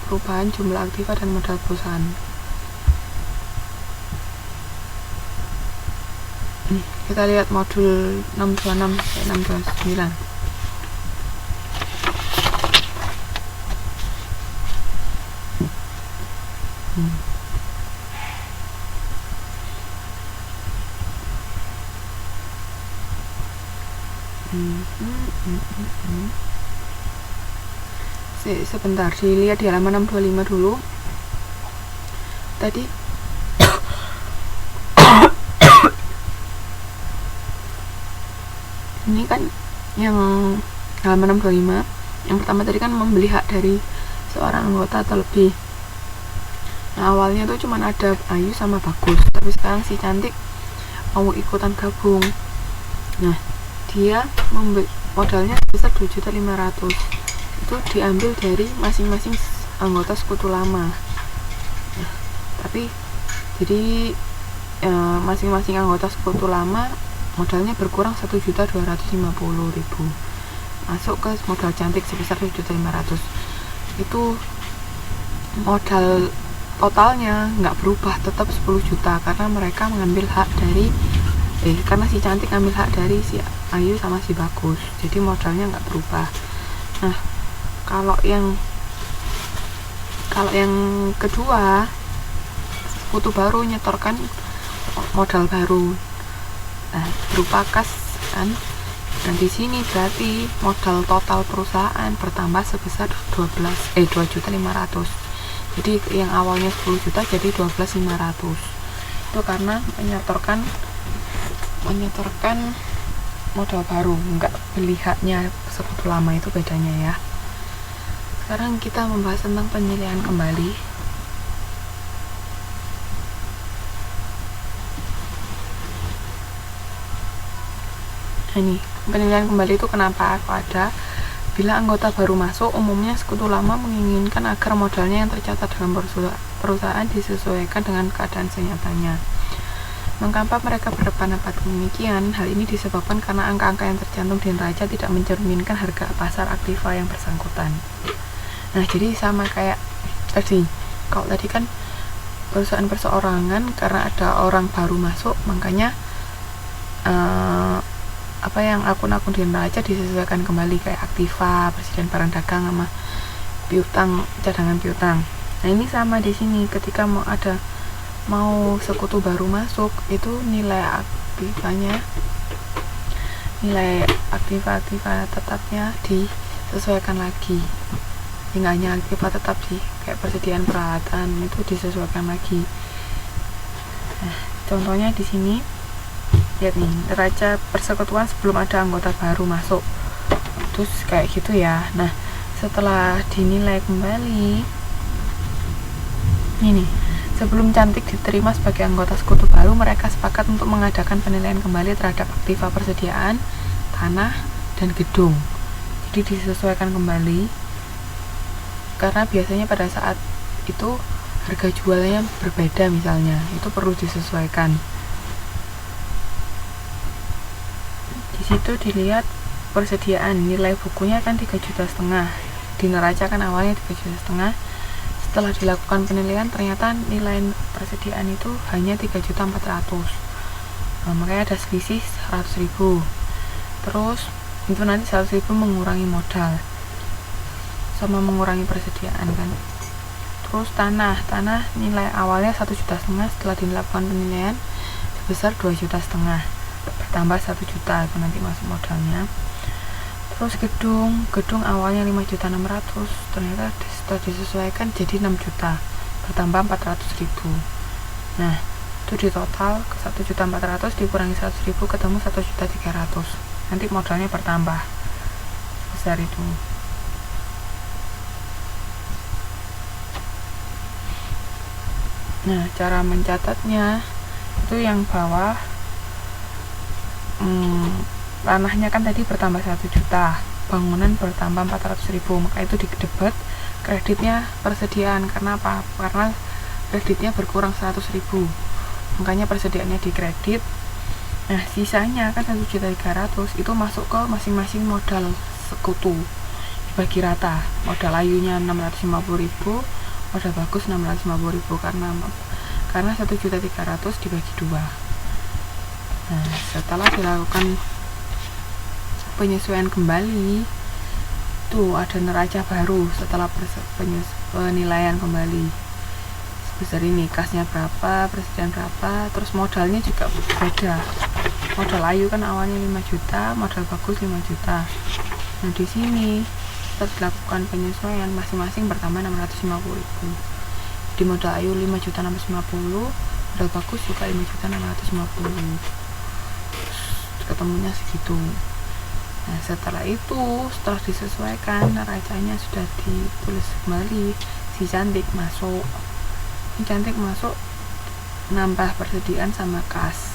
perubahan jumlah aktiva dan modal perusahaan. Kita lihat modul 626 sampai 629. Sebentar, dilihat di halaman 625 dulu. Tadi ini kan yang halaman 625, yang pertama tadi kan membeli hak dari seorang anggota atau lebih. Nah, awalnya tuh cuman ada Ayu sama Bagus, tapi sekarang si Cantik mau ikutan gabung. Nah, dia modalnya sebesar 2.500.000. Itu diambil dari masing-masing anggota sekutu lama. Nah, tapi jadi masing-masing anggota sekutu lama modalnya berkurang 1.250.000, masuk ke modal Cantik sebesar 7.500.000. Itu modal totalnya nggak berubah, tetap 10 juta karena mereka mengambil hak dari karena si Cantik ambil hak dari si Ayu sama si Bagus, jadi modalnya nggak berubah. Nah, kalau yang kedua, sekutu baru nyetorkan modal baru, nah, berupa kas kan. Dan di sini berarti modal total perusahaan bertambah sebesar 2.500.000. Jadi yang awalnya 10 juta jadi 12.500. Itu karena menyetorkan modal baru, enggak beli haknya sekutu lama, itu bedanya ya. Sekarang kita membahas tentang penilaian kembali. Ini penilaian kembali itu kenapa aku ada? Bila anggota baru masuk, umumnya sekutu lama menginginkan agar modalnya yang tercatat dalam perusahaan disesuaikan dengan keadaan senyatanya. Mengapa mereka berpendapat demikian? Hal ini disebabkan karena angka-angka yang tercantum di neraca tidak mencerminkan harga pasar aktiva yang bersangkutan. Nah, jadi sama kayak tadi. Kalau tadi kan perusahaan perseorangan, karena ada orang baru masuk, makanya yang akun-akun di neraca disesuaikan kembali, kayak aktiva, presiden barang dagang sama piutang, cadangan piutang. Nah, ini sama di sini, ketika mau sekutu baru masuk, itu nilai aktiva tetapnya disesuaikan lagi. Nggak hanya aktiva tetap sih, kayak persediaan peralatan itu disesuaikan lagi. Nah, contohnya di sini lihat nih, neraca persekutuan sebelum ada anggota baru masuk, terus kayak gitu ya. Nah, setelah dinilai kembali ini, sebelum Cantik diterima sebagai anggota sekutu baru, mereka sepakat untuk mengadakan penilaian kembali terhadap aktiva persediaan, tanah, dan gedung. Jadi disesuaikan kembali, karena biasanya pada saat itu harga jualnya berbeda misalnya, itu perlu disesuaikan. Di situ dilihat persediaan, nilai bukunya kan 3,5 juta. Di neraca kan awalnya 3,5 juta. Setelah dilakukan penilaian, ternyata nilai persediaan itu hanya 3.400.000. Makanya ada selisih 100.000. Terus itu nanti 100.000 mengurangi modal sama mengurangi persediaan kan. Terus tanah nilai awalnya 1,5 juta, setelah dilakukan penilaian sebesar 2,5 juta, bertambah 1 juta, itu nanti masuk modalnya. Terus gedung awalnya 5.600.000, ternyata setelah disesuaikan jadi 6 juta, bertambah 400.000. Nah, itu di total ke 1.400.000 dikurangi 100.000 ketemu 1.300.000, nanti modalnya bertambah besar itu. Nah, cara mencatatnya itu yang bawah, tanahnya kan tadi bertambah 1 juta, bangunan bertambah 400.000, maka itu didebet kreditnya persediaan. Karena apa? Karena kreditnya berkurang 100.000, makanya persediaannya dikredit. Nah, sisanya kan 1.300.000 itu masuk ke masing-masing modal sekutu. dibagi rata, modal ayunya 650.000, modal bagus 650.000, karena 1.300.000 dibagi 2. Nah, setelah dilakukan penyesuaian kembali, tuh ada neraca baru setelah penilaian kembali sebesar ini, kasnya berapa, presiden berapa, terus modalnya juga beda. Modal ayu kan awalnya 5 juta, modal bagus 5 juta. Nah, di sini setelah dilakukan penyesuaian masing-masing bertambah 650.000. Di modal ayu 5.650.000, modal bagus juga 5.650.000. Ketemunya segitu. Nah, setelah disesuaikan, neracanya sudah ditulis kembali, si cantik masuk. Ini cantik masuk, nambah persediaan sama kas.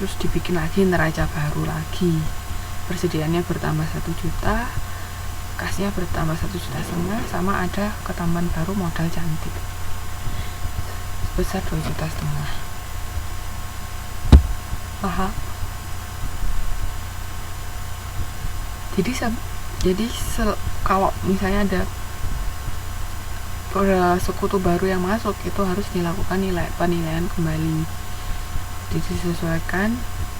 Terus dibikin lagi neraca baru lagi. Persediaannya bertambah 1 juta, kasnya bertambah 1,5 juta, sama ada ketambahan baru modal cantik sebesar 2,5 juta. Paham? Jadi kalau misalnya ada sekutu baru yang masuk, itu harus dilakukan penilaian kembali. Jadi disesuaikan,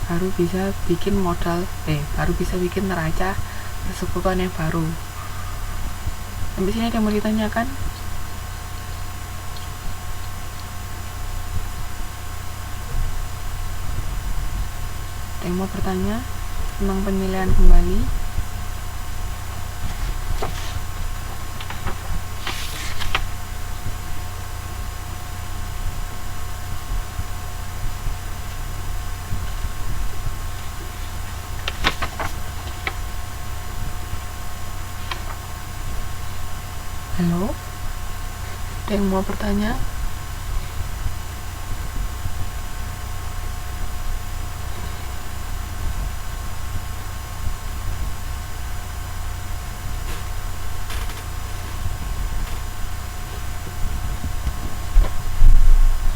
baru bisa bikin baru bisa bikin neraca persekutuan yang baru. Sampai sini ada yang mau ditanyakan? Ada yang mau bertanya tentang penilaian kembali? Halo? Ada yang mau bertanya?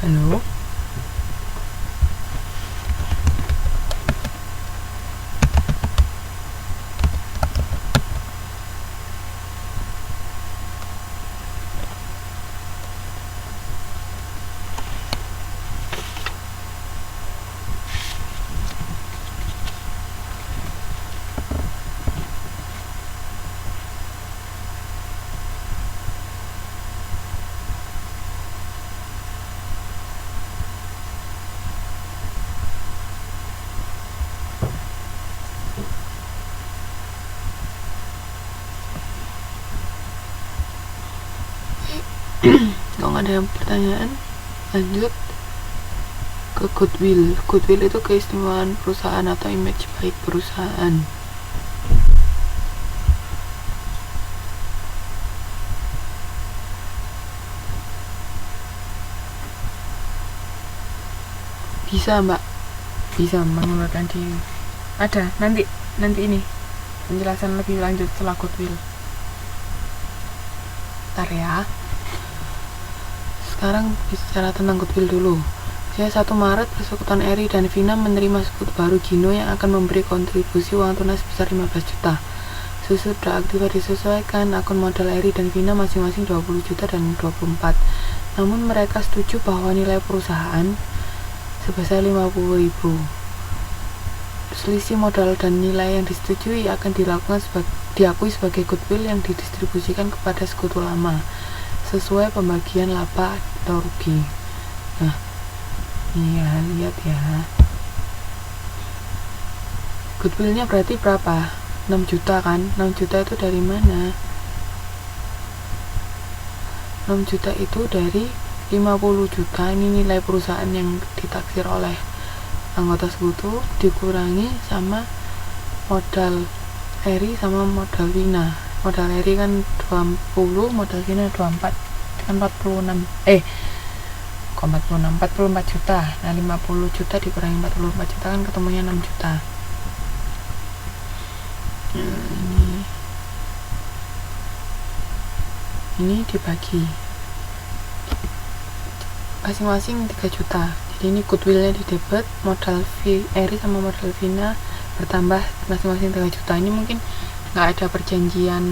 Halo? Kalau nggak ada pertanyaan, lanjut ke goodwill. Goodwill itu keistimewaan perusahaan atau image baik perusahaan. Bisa mbak, bisa mengundurkan diri. Ada nanti ini penjelasan lebih lanjut setelah goodwill. Ntar ya. Sekarang bicara tentang goodwill dulu. Saya 1 Maret persekutuan Eri dan Vina menerima sekutu baru Gino yang akan memberi kontribusi uang tunai sebesar 15 juta. Sesudah aktiva disesuaikan, akun modal Eri dan Vina masing-masing 20 juta dan 24. Namun mereka setuju bahwa nilai perusahaan sebesar 50.000. Selisih modal dan nilai yang disetujui akan diakui sebagai goodwill yang didistribusikan kepada sekutu lama sesuai pembagian laba atau rugi. Nah, iya, lihat ya. Goodwillnya berarti berapa? 6 juta kan? 6 juta itu dari mana? 6 juta itu dari 50 juta. Ini nilai perusahaan yang ditaksir oleh anggota sekutu dikurangi sama modal Eri sama modal Vina. Modal Eri kan 20, modal Vina 24, kan 46. 44 juta. Nah, 50 juta dikurangi 44 juta kan ketemunya 6 juta. Nah, ini dibagi masing-masing 3 juta. Jadi ini goodwillnya di debit, modal Eri sama modal Vina bertambah masing-masing 3 juta. Ini mungkin nggak ada perjanjian